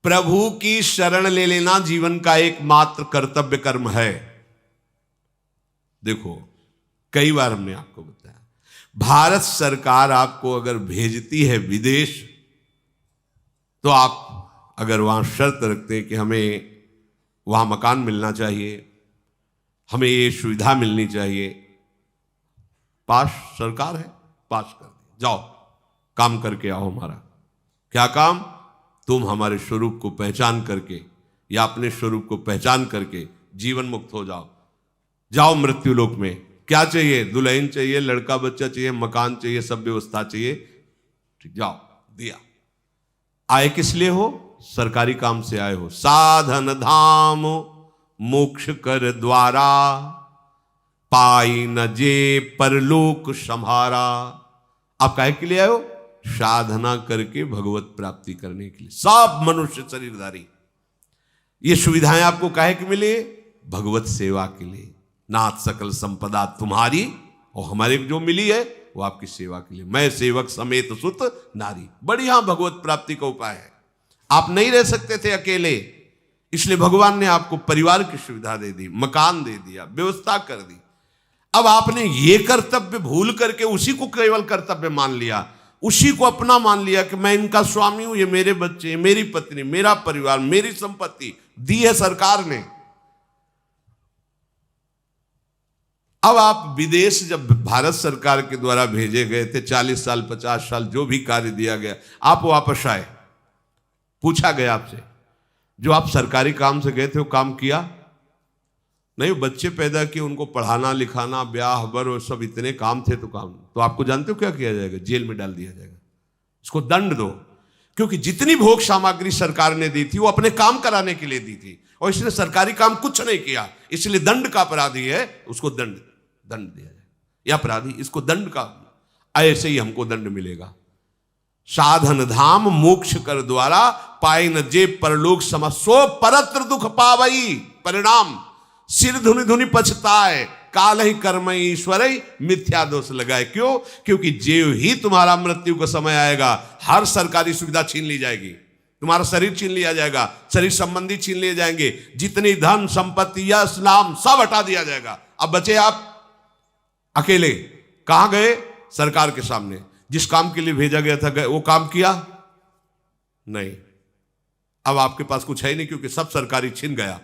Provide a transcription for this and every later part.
प्रभु की शरण ले लेना जीवन का एकमात्र कर्तव्य कर्म है। देखो, कई बार हमने आपको बताया, भारत सरकार आपको अगर भेजती है विदेश, तो आप अगर वहां शर्त रखते हैं कि हमें वहां मकान मिलना चाहिए, हमें ये सुविधा मिलनी चाहिए, पास सरकार है, पास कर दे, जाओ काम करके आओ। हमारा क्या काम? तुम हमारे स्वरूप को पहचान करके या अपने स्वरूप को पहचान करके जीवन मुक्त हो जाओ, जाओ मृत्यु लोक में। क्या चाहिए? दुल्हन चाहिए, लड़का बच्चा चाहिए, मकान चाहिए, सब व्यवस्था चाहिए, ठीक, जाओ, दिया। आए किस लिए हो? सरकारी काम से आए हो। साधन धाम मोक्ष कर द्वारा, पाई न जे परलोक संहारा। आप काहे के लिए आए हो? साधना करके भगवत प्राप्ति करने के लिए। सब मनुष्य शरीरधारी ये सुविधाएं आपको काहे के मिले? भगवत सेवा के लिए। नाथ सकल संपदा तुम्हारी, और हमारे जो मिली है वो आपकी सेवा के लिए। मैं सेवक समेत सुत नारी, बढ़िया भगवत प्राप्ति का उपाय है। आप नहीं रह सकते थे अकेले, इसलिए भगवान ने आपको परिवार की सुविधा दे दी, मकान दे दिया, व्यवस्था कर दी। अब आपने ये कर्तव्य भूल करके उसी को केवल कर्तव्य मान लिया, उसी को अपना मान लिया कि मैं इनका स्वामी हूं, ये मेरे बच्चे, मेरी पत्नी, मेरा परिवार, मेरी संपत्ति दी है सरकार ने। अब आप विदेश जब भारत सरकार के द्वारा भेजे गए थे, 40 साल 50 साल जो भी कार्य दिया गया, आप वापस आए, पूछा गया आपसे, जो आप सरकारी काम से गए थे वो काम किया? नहीं, बच्चे पैदा किए, उनको पढ़ाना लिखाना, ब्याह बर और सब इतने काम थे, तो काम, तो आपको जानते हो क्या किया जाएगा? जेल में डाल दिया जाएगा, इसको दंड दो। क्योंकि जितनी भोग सामग्री सरकार ने दी थी वो अपने काम कराने के लिए दी थी, और इसने सरकारी काम कुछ नहीं किया, इसलिए दंड का अपराधी है, उसको दंड दिया जाए। यह अपराधी, इसको दंड का, ऐसे ही हमको दंड मिलेगा। साधन धाम मोक्ष कर द्वारा, पाए न जे परलोक सम, सो परत्र दुख पावई। परिणाम सिर धुनि धुनि पछताए, काल ही कर्म ईश्वर मिथ्या दोष लगाए। क्यों? क्योंकि जेव ही तुम्हारा मृत्यु का समय आएगा, हर सरकारी सुविधा छीन ली जाएगी, तुम्हारा शरीर छीन लिया जाएगा, शरीर संबंधी छीन लिए जाएंगे, जितनी धन संपत्ति यश नाम सब हटा दिया जाएगा। अब बचे आप अकेले। कहां गए? सरकार के सामने। जिस काम के लिए भेजा गया था गए, वो काम किया नहीं। अब आपके पास कुछ है नहीं, क्योंकि सब सरकारी छीन गया।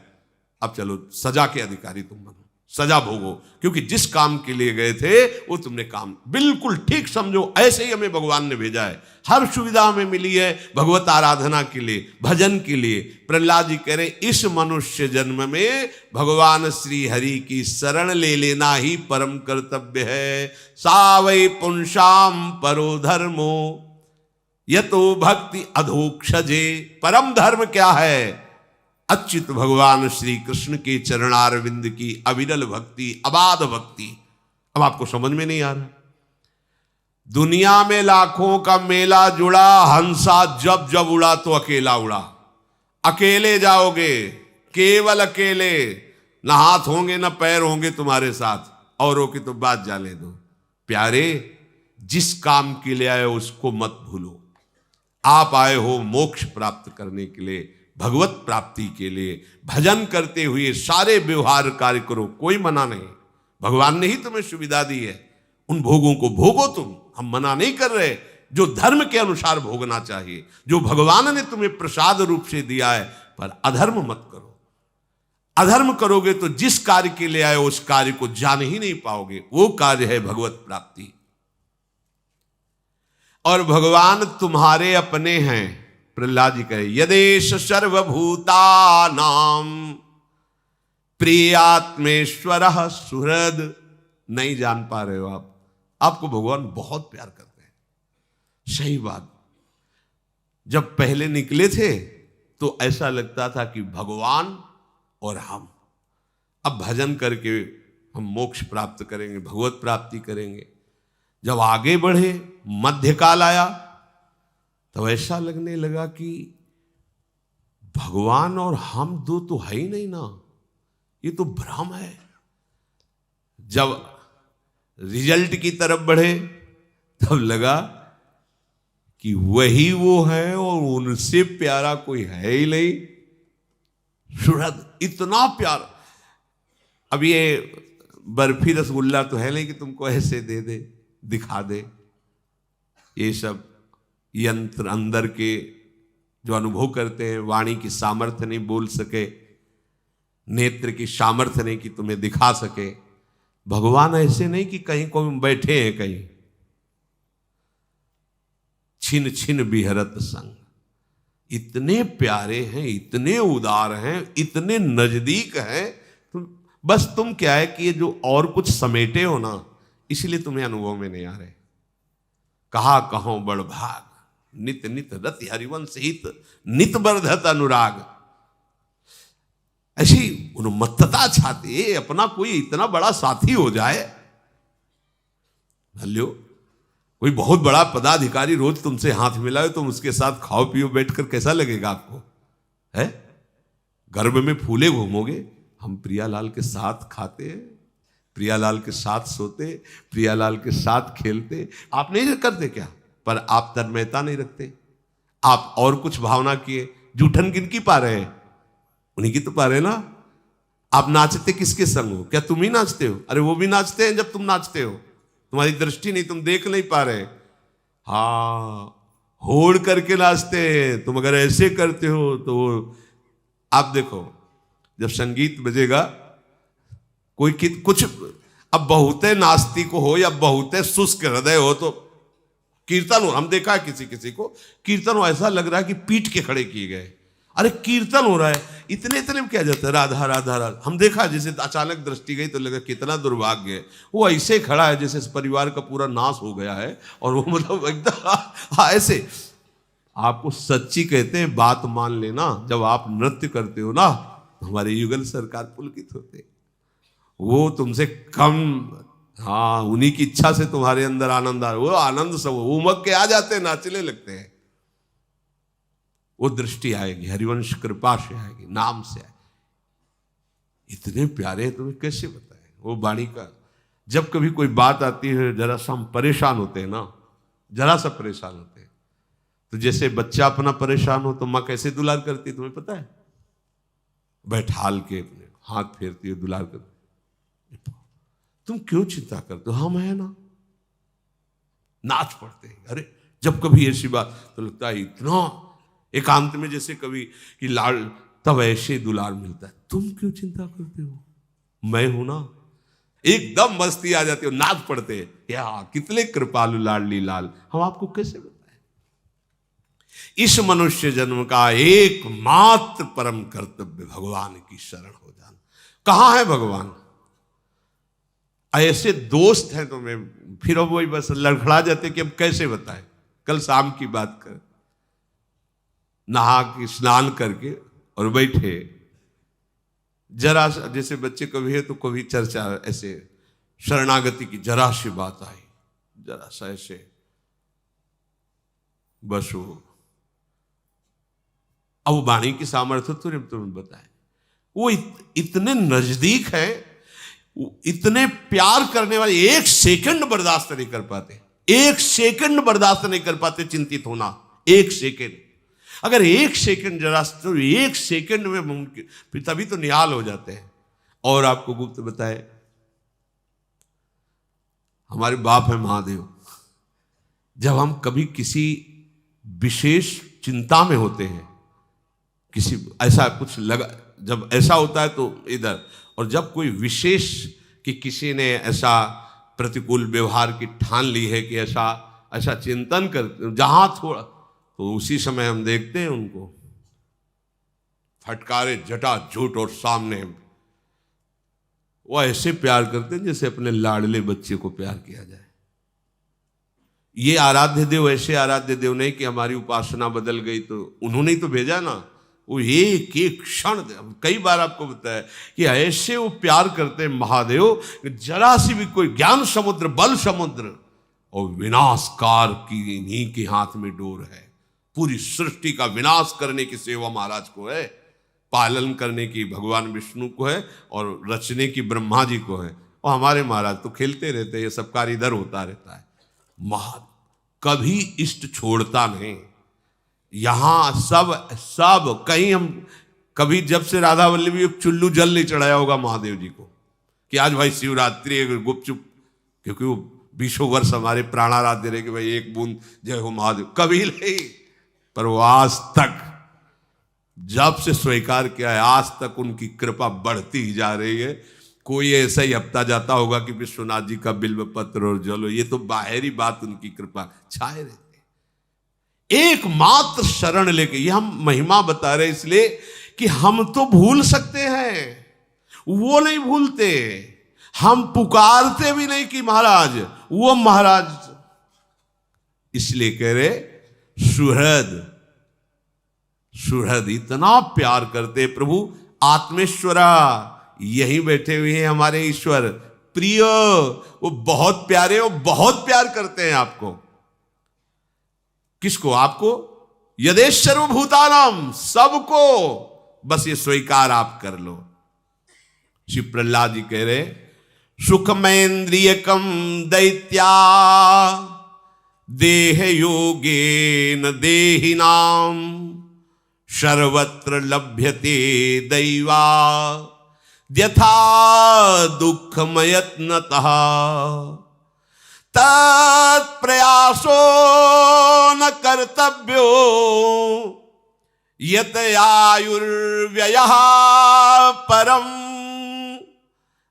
अब चलो सजा के अधिकारी तुम बनो, सजा भोगो, क्योंकि जिस काम के लिए गए थे वो तुमने काम बिल्कुल ठीक समझो। ऐसे ही हमें भगवान ने भेजा है, हर सुविधा हमें मिली है भगवत आराधना के लिए, भजन के लिए। प्रहलाद जी कह रहे इस मनुष्य जन्म में भगवान श्री हरि की शरण ले लेना ही परम कर्तव्य है। सावै पुंसाम परो धर्मो यतो भक्ति अधोक्षजे। परम धर्म क्या है? अच्युत भगवान श्री कृष्ण के चरणारविंद की अविरल भक्ति, अबाध भक्ति। अब आपको समझ में नहीं आ रहा? दुनिया में लाखों का मेला जुड़ा, हंसा जब जब उड़ा तो अकेला उड़ा। अकेले जाओगे, केवल अकेले, न हाथ होंगे न पैर होंगे तुम्हारे साथ, औरों की तो बात जाने दो। प्यारे, जिस काम के लिए आए उसको मत भूलो। आप आए हो मोक्ष प्राप्त करने के लिए, भगवत प्राप्ति के लिए। भजन करते हुए सारे व्यवहार कार्य करो, कोई मना नहीं। भगवान ने ही तुम्हें सुविधा दी है, उन भोगों को भोगो तुम, हम मना नहीं कर रहे। जो धर्म के अनुसार भोगना चाहिए, जो भगवान ने तुम्हें प्रसाद रूप से दिया है, पर अधर्म मत करो। अधर्म करोगे तो जिस कार्य के लिए आए उस कार्य को जान ही नहीं पाओगे। वो कार्य है भगवत प्राप्ति। और भगवान तुम्हारे अपने हैं। प्रहलाद जी कहे यदेश सर्वभूतानां प्रियात्मेश्वर सुहृद। नहीं जान पा रहे हो आप, आपको भगवान बहुत प्यार करते हैं। सही बात, जब पहले निकले थे तो ऐसा लगता था कि भगवान और हम, अब भजन करके हम मोक्ष प्राप्त करेंगे, भगवत प्राप्ति करेंगे। जब आगे बढ़े, मध्यकाल आया, तो ऐसा लगने लगा कि भगवान और हम दो तो है ही नहीं ना, ये तो भ्रम है। जब रिजल्ट की तरफ बढ़े तब लगा कि वही वो है और उनसे प्यारा कोई है ही नहीं। सुहृद इतना प्यार। अब ये बर्फी रसगुल्ला तो है नहीं कि तुमको ऐसे दे दे, दिखा दे। ये सब यंत्र अंदर के जो अनुभव करते हैं, वाणी की सामर्थ्य नहीं बोल सके, नेत्र की सामर्थ्य नहीं कि तुम्हें दिखा सके। भगवान ऐसे नहीं कि कहीं कोई बैठे हैं कहीं, छिन छिन बिहरत संग। इतने प्यारे हैं, इतने उदार हैं, इतने नजदीक हैं। बस तुम क्या है कि ये जो और कुछ समेटे हो ना, इसलिए तुम्हें अनुभव में नहीं आ रहे। कहा कहो बड़ भाग, नित नित रति हरिवंश हित, नित बर्धत अनुराग। ऐसी उन्मत्तता छाती है, अपना कोई इतना बड़ा साथी हो जाए। भल्यो कोई बहुत बड़ा पदाधिकारी रोज तुमसे हाथ मिलाए, तुम उसके साथ खाओ पियो बैठकर, कैसा लगेगा आपको? है गर्भ में फूले घूमोगे। हम प्रियालाल के साथ खाते हैं, प्रियालाल के साथ सोते, प्रियालाल के साथ खेलते। आप नहीं करते क्या? पर आप तन्मयता नहीं रखते। आप और कुछ भावना किए। जूठन किनकी पा रहे हैं? उन्हीं की तो पा रहे ना। आप नाचते किसके संग हो? क्या तुम ही नाचते हो? अरे वो भी नाचते हैं जब तुम नाचते हो। तुम्हारी दृष्टि नहीं, तुम देख नहीं पा रहे। हाँ, होड़ करके नाचते हैं। तुम अगर ऐसे करते हो तो आप देखो, जब संगीत बजेगा, कोई कुछ, अब बहुते नास्तिक हो या बहुते शुष्क हृदय हो तो कीर्तन हो, हम देखा है किसी किसी को कीर्तन हो, ऐसा लग रहा है कि पीट के खड़े किए गए। अरे कीर्तन हो रहा है, इतने इतने में क्या जाता है, राधा राधा राधा। हम देखा जैसे अचानक दृष्टि गई तो लगा कितना दुर्भाग्य है। वो ऐसे खड़ा है जैसे इस परिवार का पूरा नाश हो गया है, और वो मतलब एकदम ऐसे। आपको सच्ची कहते हैं, बात मान लेना, जब आप नृत्य करते हो ना, हमारे युगल सरकार पुलकित होते। वो तुमसे कम, हाँ, उन्हीं की इच्छा से तुम्हारे अंदर आनंद आ, वो आनंद सब उमग के आ जाते हैं, नाचने लगते हैं। वो दृष्टि आएगी, हरिवंश कृपा से आएगी, नाम से आएगी। इतने प्यारे हैं, तुम्हें कैसे बताएं वो वाणी का। जब कभी कोई बात आती है, जरा सा हम परेशान होते हैं ना, जरा सा परेशान होते हैं, तो जैसे बच्चा अपना परेशान हो तो माँ कैसे दुलार करती है, तुम्हें पता है? बैठाल के अपने हाथ फेरती है, दुलार करती। तुम क्यों चिंता करते हो? हम है ना। नाच पड़ते हैं। अरे जब कभी ऐसी बात तो लगता है इतना एकांत में, जैसे कभी कि लाल, तब ऐसे दुलार मिलता है। तुम क्यों चिंता करते हो? मैं हूं ना। एकदम मस्ती आ जाती हो, नाच पड़ते हैं। या कितने कृपालु लाडली लाल। हम आपको कैसे बताएं? इस मनुष्य जन्म का एकमात्र परम कर्तव्य भगवान की शरण हो जाना। कहां है भगवान? ऐसे दोस्त हैं तो मैं फिर वही बस लड़खड़ा जाते कि अब कैसे बताएं। कल शाम की बात कर, नहा के स्नान करके और बैठे, जरा जैसे बच्चे कभी है तो कभी चर्चा ऐसे शरणागति की जरा सी बात आई, जरा सा ऐसे बस वो, अब वाणी की सामर्थ्य तो तुम्हें बताए। वो इतने नजदीक है, इतने प्यार करने वाले, एक सेकंड बर्दाश्त नहीं कर पाते, एक सेकंड बर्दाश्त नहीं कर पाते चिंतित होना। एक सेकंड, अगर एक सेकंड जरा, तो एक सेकंड में मुमकिन, फिर तभी तो निहाल हो जाते हैं। और आपको गुप्त बताए, हमारे बाप है महादेव, जब हम कभी किसी विशेष चिंता में होते हैं, किसी ऐसा कुछ लगा, जब ऐसा होता है तो इधर, और जब कोई विशेष कि किसी ने ऐसा प्रतिकूल व्यवहार की ठान ली है कि ऐसा ऐसा चिंतन कर, जहां थोड़ा, तो उसी समय हम देखते हैं उनको फटकारे जटा झूठ और सामने वो ऐसे प्यार करते हैं जैसे अपने लाडले बच्चे को प्यार किया जाए। ये आराध्य देव ऐसे आराध्य देव नहीं कि हमारी उपासना बदल गई तो उन्होंने ही तो भेजा ना। वो एक एक क्षण, कई बार आपको बताया कि ऐसे वो प्यार करते हैं महादेव, जरा सी भी कोई ज्ञान समुद्र, बल समुद्र और विनाशकार की इन्हीं के हाथ में डोर है। पूरी सृष्टि का विनाश करने की सेवा महाराज को है, पालन करने की भगवान विष्णु को है, और रचने की ब्रह्मा जी को है। और हमारे महाराज तो खेलते रहते हैं, ये सब कार्य इधर होता रहता है। कभी इष्ट छोड़ता नहीं। यहां सब कहीं हम कभी जब से राधा वल्लभी चुल्लू जल नहीं चढ़ाया होगा महादेव जी को कि आज भाई शिवरात्रि है गुपचुप, क्योंकि वो 20 वर्ष हमारे प्राणाराध्य रहे कि भाई एक बूंद जय हो महादेव, कभी नहीं। पर वो आज तक जब से स्वीकार किया है आज तक उनकी कृपा बढ़ती ही जा रही है। कोई ऐसा ही हफ्ता जाता होगा कि विश्वनाथ जी का बिल्व पत्र और जलो, ये तो बाहरी बात, उनकी कृपा छाए रहते। एकमात्र शरण लेके, ये हम महिमा बता रहे इसलिए कि हम तो भूल सकते हैं, वो नहीं भूलते। हम पुकारते भी नहीं कि महाराज, वो महाराज। इसलिए कह रहे सुहृद इतना प्यार करते प्रभु। आत्मेश्वरा, यहीं बैठे हुए हैं हमारे ईश्वर प्रिय, वो बहुत प्यारे, वो बहुत प्यार करते हैं आपको। किसको? आपको। यदेश सर्वभूतानाम, सबको। बस ये स्वीकार आप कर लो। शिव प्रहलाद जी कह रहे सुखमेन्द्रियकम दैत्या देह योगेन देहिनाम सर्वत्र लभ्यते दैवा यथा दुःखमयत्नतः तत्प्रयासो न कर्तव्यो यत आयुर्व्ययः परम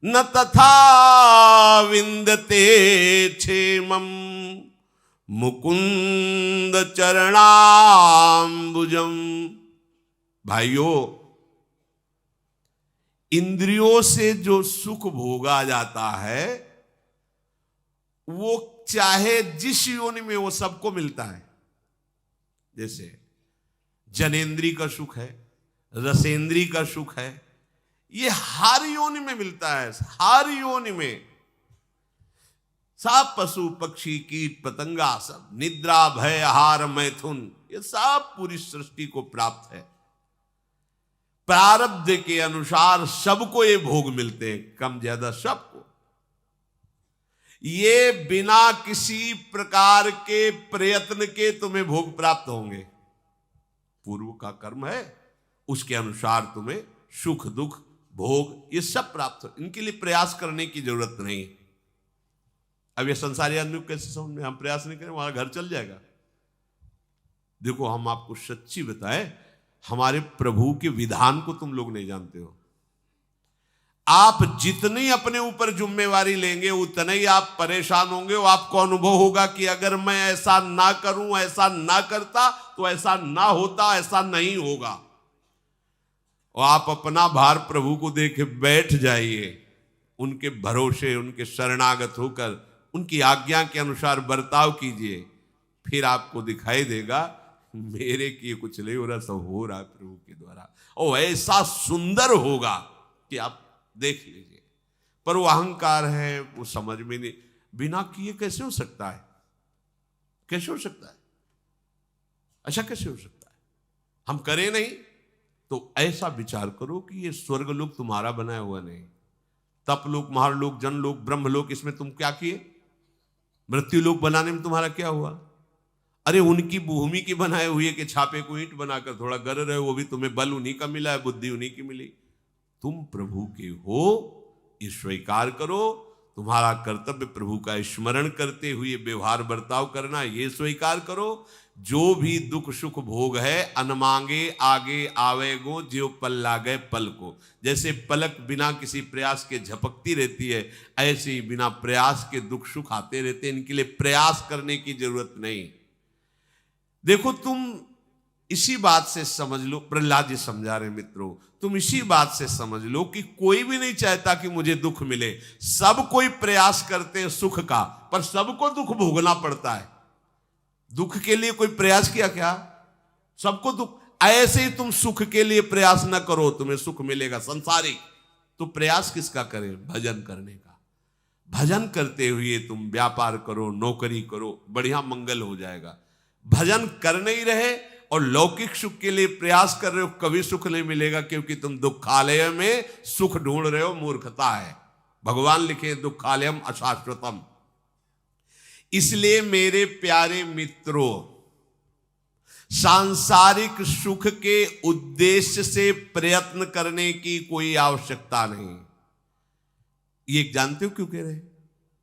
न तथा विन्दते क्षेमं मुकुंद चरणाम्बुजम। भाइयों, इंद्रियों से जो सुख भोगा जाता है वो चाहे जिस योनि में, वो सबको मिलता है। जैसे जनेन्द्री का सुख है, रसेंद्री का सुख है, ये हर योनि में मिलता है। हर योनि में सब पशु पक्षी कीट पतंगा, सब निद्रा भय आहार मैथुन, ये सब पूरी सृष्टि को प्राप्त है। प्रारब्ध के अनुसार सबको ये भोग मिलते हैं, कम ज्यादा सबको। ये बिना किसी प्रकार के प्रयत्न के तुम्हें भोग प्राप्त होंगे। पूर्व का कर्म है, उसके अनुसार तुम्हें सुख दुख भोग ये सब प्राप्त हो। इनके लिए प्रयास करने की जरूरत नहीं। अब ये संसारी आदमी को कैसे समझ में, हम प्रयास नहीं करें हमारा घर चल जाएगा। देखो, हम आपको सच्ची बताएं, हमारे प्रभु के विधान को तुम लोग नहीं जानते हो। आप जितनी अपने ऊपर जिम्मेवारी लेंगे उतने ही आप परेशान होंगे। वो आपको अनुभव होगा कि अगर मैं ऐसा ना करूं, ऐसा ना करता तो ऐसा ना होता, ऐसा नहीं होगा। और आप अपना भार प्रभु को देके बैठ जाइए, उनके भरोसे, उनके शरणागत होकर उनकी आज्ञा के अनुसार बर्ताव कीजिए, फिर आपको दिखाई देगा मेरे किए कुछ नहीं हो रहा, सब हो रहा है प्रभु के द्वारा। और ऐसा सुंदर होगा कि आप देख लीजिए। पर वो अहंकार है, वो समझ में नहीं, बिना किए कैसे हो सकता है? कैसे हो सकता है? अच्छा कैसे हो सकता है? हम करें नहीं तो ऐसा विचार करो कि ये स्वर्ग लोक तुम्हारा बनाया हुआ नहीं, तप लोक, महालोक, जनलोक, ब्रह्मलोक, इसमें तुम क्या किए? मृत्यु लोक बनाने में तुम्हारा क्या हुआ? अरे उनकी भूमि की बनाए हुए के छापे को ईंट बनाकर थोड़ा गर रहे हो, वो भी तुम्हें बल उन्हीं का मिला है, बुद्धि उन्हीं की मिली। तुम प्रभु के हो, ये स्वीकार करो। तुम्हारा कर्तव्य प्रभु का स्मरण करते हुए व्यवहार बर्ताव करना, ये स्वीकार करो। जो भी दुख सुख भोग है अनमांगे आगे आवेगो, जो पल लागे पल को। जैसे पलक बिना किसी प्रयास के झपकती रहती है, ऐसे ही बिना प्रयास के दुख सुख आते रहते हैं। इनके लिए प्रयास करने की जरूरत नहीं। देखो, तुम इसी बात से समझ लो, प्रहलाद जी समझा रहे मित्रों, तुम इसी बात से समझ लो कि कोई भी नहीं चाहता कि मुझे दुख मिले। सब कोई प्रयास करते हैं सुख का, पर सबको दुख भोगना पड़ता है। दुख के लिए कोई प्रयास किया क्या? सबको दुख। ऐसे ही तुम सुख के लिए प्रयास ना करो, तुम्हें सुख मिलेगा संसारिक। तो प्रयास किसका करें? भजन करने का। भजन करते हुए तुम व्यापार करो, नौकरी करो, बढ़िया मंगल हो जाएगा। भजन कर नहीं रहे और लौकिक सुख के लिए प्रयास कर रहे हो, कभी सुख नहीं मिलेगा, क्योंकि तुम दुखालय में सुख ढूंढ रहे हो। मूर्खता है। भगवान लिखे दुखालयम अशाश्वतम। इसलिए मेरे प्यारे मित्रों, सांसारिक सुख के उद्देश्य से प्रयत्न करने की कोई आवश्यकता नहीं। ये जानते हो क्यों कह रहे?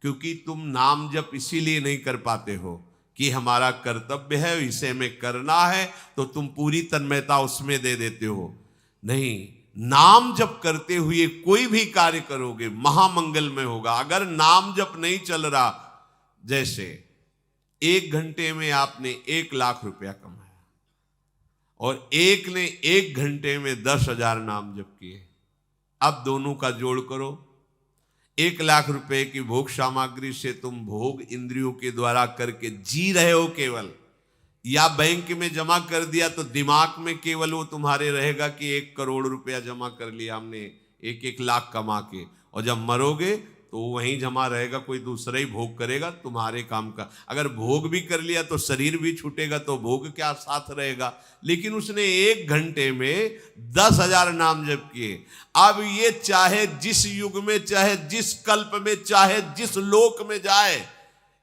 क्योंकि तुम नाम जप इसीलिए नहीं कर पाते हो कि हमारा कर्तव्य है, इसे में करना है, तो तुम पूरी तन्मयता उसमें दे देते हो। नहीं, नाम जप करते हुए कोई भी कार्य करोगे महामंगल में होगा। अगर नाम जप नहीं चल रहा, जैसे 1 घंटे में आपने 1 लाख रुपया कमाया और एक ने 1 घंटे में 10,000 नाम जप किए, अब दोनों का जोड़ करो। 1 लाख रुपए की भोग सामग्री से तुम भोग इंद्रियों के द्वारा करके जी रहे हो केवल, या बैंक में जमा कर दिया तो दिमाग में केवल वो तुम्हारे रहेगा कि 1 करोड़ रुपया जमा कर लिया हमने 1-1 लाख कमा के, और जब मरोगे तो वहीं जमा रहेगा, कोई दूसरा ही भोग करेगा तुम्हारे काम का। अगर भोग भी कर लिया तो शरीर भी छूटेगा, तो भोग क्या साथ रहेगा। लेकिन उसने 1 घंटे में 10,000 नाम जप किए। अब ये चाहे जिस युग में, चाहे जिस कल्प में, चाहे जिस लोक में जाए,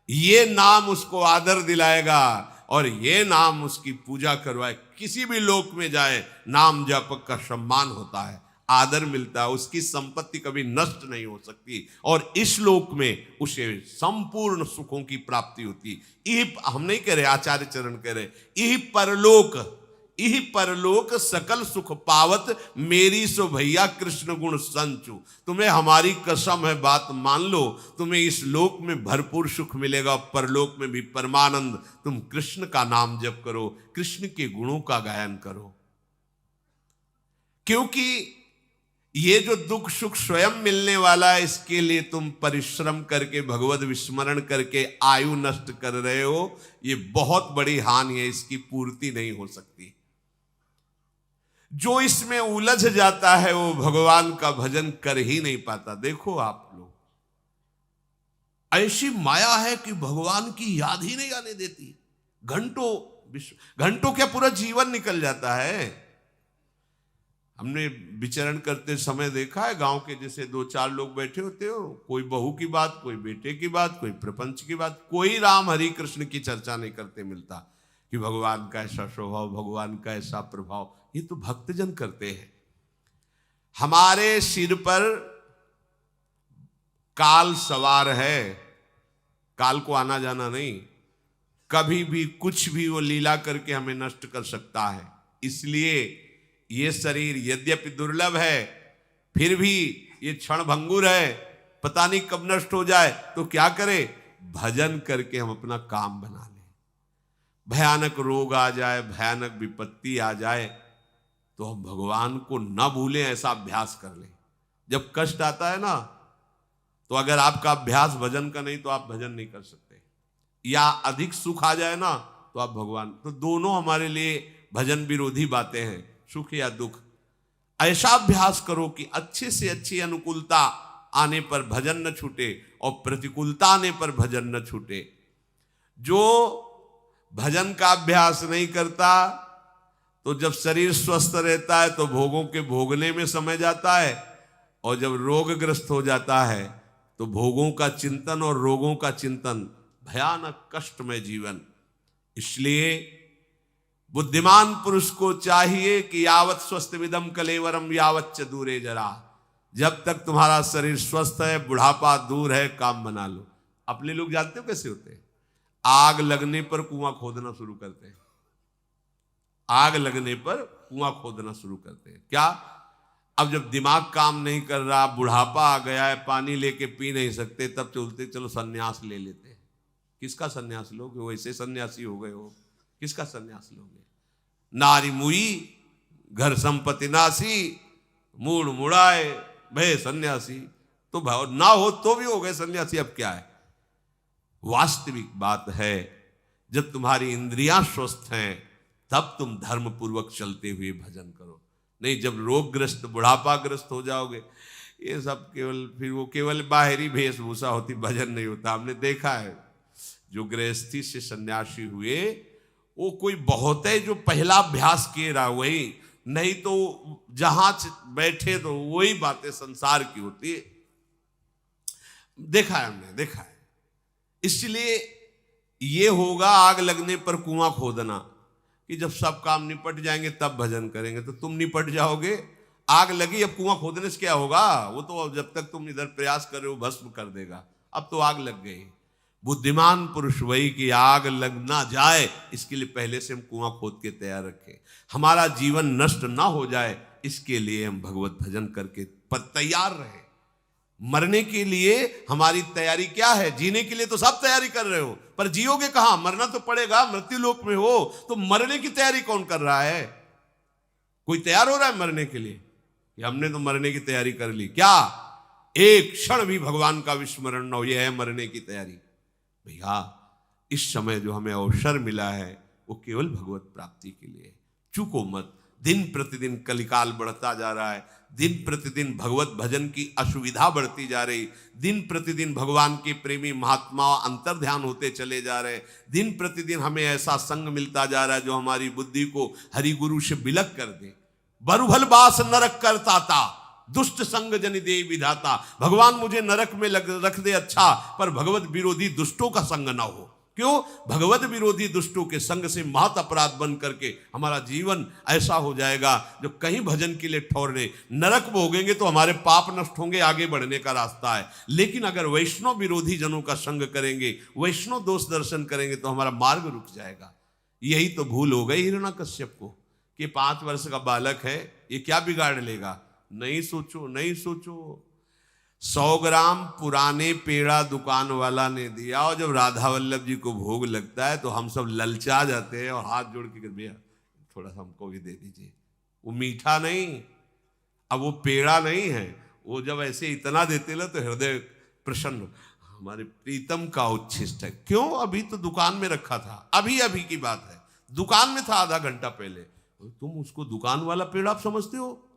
ये नाम उसको आदर दिलाएगा और ये नाम उसकी पूजा करवाए। किसी भी लोक में जाए, नाम जप का सम्मान होता है, आदर मिलता है, उसकी संपत्ति कभी नष्ट नहीं हो सकती और इस लोक में उसे संपूर्ण सुखों की प्राप्ति होती। यही हम नहीं कह रहे, आचार्य चरण कह रहे, यही परलोक सकल सुख पावत, मेरी सो भैया कृष्ण गुण संचु। तुम्हें हमारी कसम है, बात मान लो, तुम्हें इस लोक में भरपूर सुख मिलेगा, परलोक में भी परमानंद। तुम कृष्ण का नाम जप करो, कृष्ण के गुणों का गायन करो, क्योंकि ये जो दुख सुख स्वयं मिलने वाला है, इसके लिए तुम परिश्रम करके भगवत विस्मरण करके आयु नष्ट कर रहे हो। ये बहुत बड़ी हानि है, इसकी पूर्ति नहीं हो सकती। जो इसमें उलझ जाता है वो भगवान का भजन कर ही नहीं पाता। देखो आप लोग, ऐसी माया है कि भगवान की याद ही नहीं आने देती। घंटों क्या पूरा जीवन निकल जाता है। हमने विचरण करते समय देखा है, गांव के जैसे 2-4 लोग बैठे होते हो, कोई बहू की बात, कोई बेटे की बात, कोई प्रपंच की बात, कोई राम हरि कृष्ण की चर्चा नहीं करते मिलता कि भगवान का ऐसा स्वभाव, भगवान का ऐसा प्रभाव। ये तो भक्तजन करते हैं। हमारे सिर पर काल सवार है, काल को आना जाना नहीं, कभी भी कुछ भी वो लीला करके हमें नष्ट कर सकता है। इसलिए ये शरीर यद्यपि दुर्लभ है, फिर भी ये क्षण भंगुर है, पता नहीं कब नष्ट हो जाए। तो क्या करें? भजन करके हम अपना काम बना लें। भयानक रोग आ जाए, भयानक विपत्ति आ जाए, तो हम भगवान को न भूलें, ऐसा अभ्यास कर लें। जब कष्ट आता है ना, तो अगर आपका अभ्यास भजन का नहीं तो आप भजन नहीं कर सकते। या अधिक सुख आ जाए ना, तो आप भगवान, तो दोनों हमारे लिए भजन विरोधी बातें हैं, सुख या दुख। ऐसा अभ्यास करो कि अच्छे से अच्छी अनुकूलता आने पर भजन न छूटे और प्रतिकूलता आने पर भजन न छूटे। जो भजन का अभ्यास नहीं करता, तो जब शरीर स्वस्थ रहता है तो भोगों के भोगने में समय जाता है, और जब रोगग्रस्त हो जाता है तो भोगों का चिंतन और रोगों का चिंतन, भयानक कष्टमय जीवन। इसलिए बुद्धिमान पुरुष को चाहिए कि यावत स्वस्थ विदम कलेवरम यावच्च दूरे जरा। जब तक तुम्हारा शरीर स्वस्थ है, बुढ़ापा दूर है, काम बना लो। अपने लोग जानते हो कैसे होते हैं? आग लगने पर कुआं खोदना शुरू करते हैं। आग लगने पर कुआं खोदना शुरू करते हैं। क्या? अब जब दिमाग काम नहीं कर रहा, बुढ़ापा आ गया है, पानी लेके पी नहीं सकते, तब चलते चलो सन्यास ले लेते हैं। किसका सन्यास लोगे? वैसे सन्यासी हो गए हो, किसका सन्यास लोगे? नारी मुई घर संपत्ति नासी, मूड मुड़ाए भय सन्यासी। तो भाव ना हो तो भी हो गए सन्यासी, अब क्या है? वास्तविक बात है, जब तुम्हारी इंद्रियां स्वस्थ हैं तब तुम धर्म पूर्वक चलते हुए भजन करो। नहीं, जब रोगग्रस्त बुढ़ापाग्रस्त हो जाओगे, ये सब केवल, फिर वो केवल बाहरी वेशभूषा होती, भजन नहीं होता। हमने देखा है जो गृहस्थी से सन्यासी हुए, वो कोई बहुत है जो पहला अभ्यास किए रहा वही, नहीं तो जहां बैठे तो वही बातें संसार की होती है। देखा है, हमने देखा है। इसलिए ये होगा आग लगने पर कुआं खोदना, कि जब सब काम निपट जाएंगे तब भजन करेंगे। तो तुम निपट जाओगे, आग लगी, अब कुआं खोदने से क्या होगा? वो तो जब तक तुम इधर प्रयास कर रहे हो भस्म कर देगा। अब तो आग लग गई। बुद्धिमान पुरुष वही कि आग लग ना जाए इसके लिए पहले से हम कुआं खोद के तैयार रखें। हमारा जीवन नष्ट ना हो जाए इसके लिए हम भगवत भजन करके पर तैयार रहे। मरने के लिए हमारी तैयारी क्या है? जीने के लिए तो सब तैयारी कर रहे हो, पर जियोगे कहां? मरना तो पड़ेगा, मृत्यु लोक में हो, तो मरने की तैयारी कौन कर रहा है? कोई तैयार हो रहा है मरने के लिए? हमने तो मरने की तैयारी कर ली, क्या एक क्षण भी भगवान का विस्मरण न हो, यह है मरने की तैयारी। भैया इस समय जो हमें अवसर मिला है वो केवल भगवत प्राप्ति के लिए। चूको मत। दिन प्रतिदिन कलिकाल बढ़ता जा रहा है, दिन प्रतिदिन भगवत भजन की असुविधा बढ़ती जा रही, दिन प्रतिदिन भगवान के प्रेमी महात्मा अंतर ध्यान होते चले जा रहे, दिन प्रतिदिन हमें ऐसा संग मिलता जा रहा है जो हमारी बुद्धि को हरि गुरु से बिलक कर दे। बरुभल बास नरक करता था, दुष्ट संग जन दे विधाता। भगवान मुझे नरक में रख दे अच्छा, पर भगवत विरोधी दुष्टों का संग ना हो। क्यों? भगवत विरोधी दुष्टों के संग से महत अपराध बन करके हमारा जीवन ऐसा हो जाएगा जो कहीं भजन के लिए ठहरने नरक भोगेंगे तो हमारे पाप नष्ट होंगे, आगे बढ़ने का रास्ता है। लेकिन अगर वैष्णव विरोधी जनों का संग करेंगे, वैष्णव दोष दर्शन करेंगे तो हमारा मार्ग रुक जाएगा। यही तो भूल हो गई हिरण्यकश्यप को कि 5 वर्ष का बालक है, ये क्या बिगाड़ लेगा। नहीं सोचो, नहीं सोचो। 100 ग्राम पुराने पेड़ा दुकान वाला ने दिया, और जब राधा वल्लभ जी को भोग लगता है तो हम सब ललचा जाते हैं और हाथ जोड़ के भैया थोड़ा सा हमको भी दे दीजिए। वो मीठा नहीं, अब वो पेड़ा नहीं है, वो जब ऐसे इतना देते ना तो हृदय प्रसन्न। हमारे प्रीतम का उच्छिष्ट है। क्यों? अभी तो दुकान में रखा था, अभी अभी की बात है, दुकान में था आधा घंटा पहले। तुम उसको दुकान वाला पेड़ा आप समझते हो?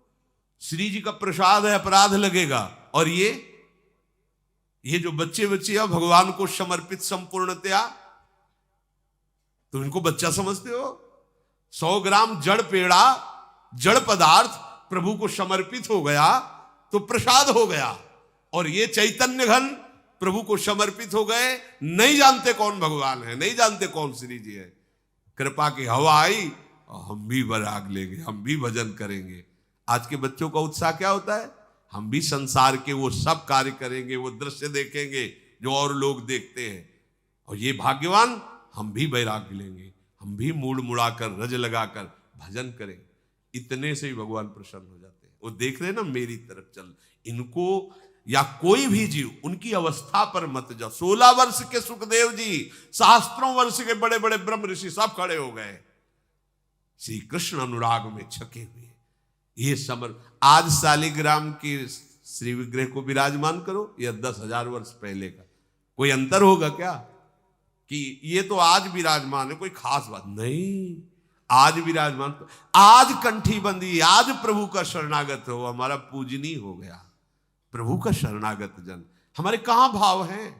श्री जी का प्रसाद है, अपराध लगेगा। और ये जो बच्चे बच्चियां भगवान को समर्पित संपूर्णतया, तुम इनको बच्चा समझते हो? 100 ग्राम जड़ पेड़ा, जड़ पदार्थ प्रभु को समर्पित हो गया तो प्रसाद हो गया। और ये चैतन्य घन प्रभु को समर्पित हो गए, नहीं जानते कौन भगवान है, नहीं जानते कौन श्री जी है। कृपा की हवा आई और हम भी बराग लेंगे, हम भी भजन करेंगे। आज के बच्चों का उत्साह क्या होता है? हम भी संसार के वो सब कार्य करेंगे, वो दृश्य देखेंगे जो और लोग देखते हैं। और ये भाग्यवान, हम भी वैराग्य लेंगे, हम भी मूड मुड़ाकर रज लगाकर भजन करें। इतने से ही भगवान प्रसन्न हो जाते हैं। वो देख रहे हैं ना, मेरी तरफ चल। इनको या कोई भी जीव उनकी अवस्था पर मत जाओ। 16 वर्ष के सुखदेव जी, सहस्त्रों वर्ष के बड़े बड़े ब्रह्म ऋषि सब खड़े हो गए श्री कृष्ण अनुराग में छके हुए। ये समर आज शालिग्राम की श्री विग्रह को विराजमान करो, यह 10,000 वर्ष पहले का कोई अंतर होगा क्या? कि ये तो आज विराजमान है, कोई खास बात नहीं। आज विराजमान, आज कंठी बंदी, आज प्रभु का शरणागत हो, हमारा पूजनीय हो गया। प्रभु का शरणागत जन हमारे कहां भाव हैं?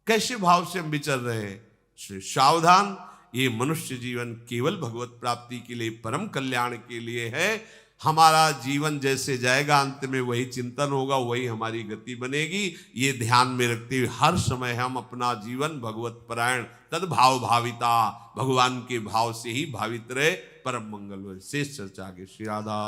कैसे भाव से हम विचर रहे हैं? सावधान, ये मनुष्य जीवन केवल भगवत प्राप्ति के लिए, परम कल्याण के लिए है। हमारा जीवन जैसे जाएगा अंत में वही चिंतन होगा, वही हमारी गति बनेगी। ये ध्यान में रखते हुए हर समय हम अपना जीवन भगवत परायण तद्भाव भाविता, भगवान के भाव से ही भावित रहे। परम मंगल शेष चर्चा के श्री राधा।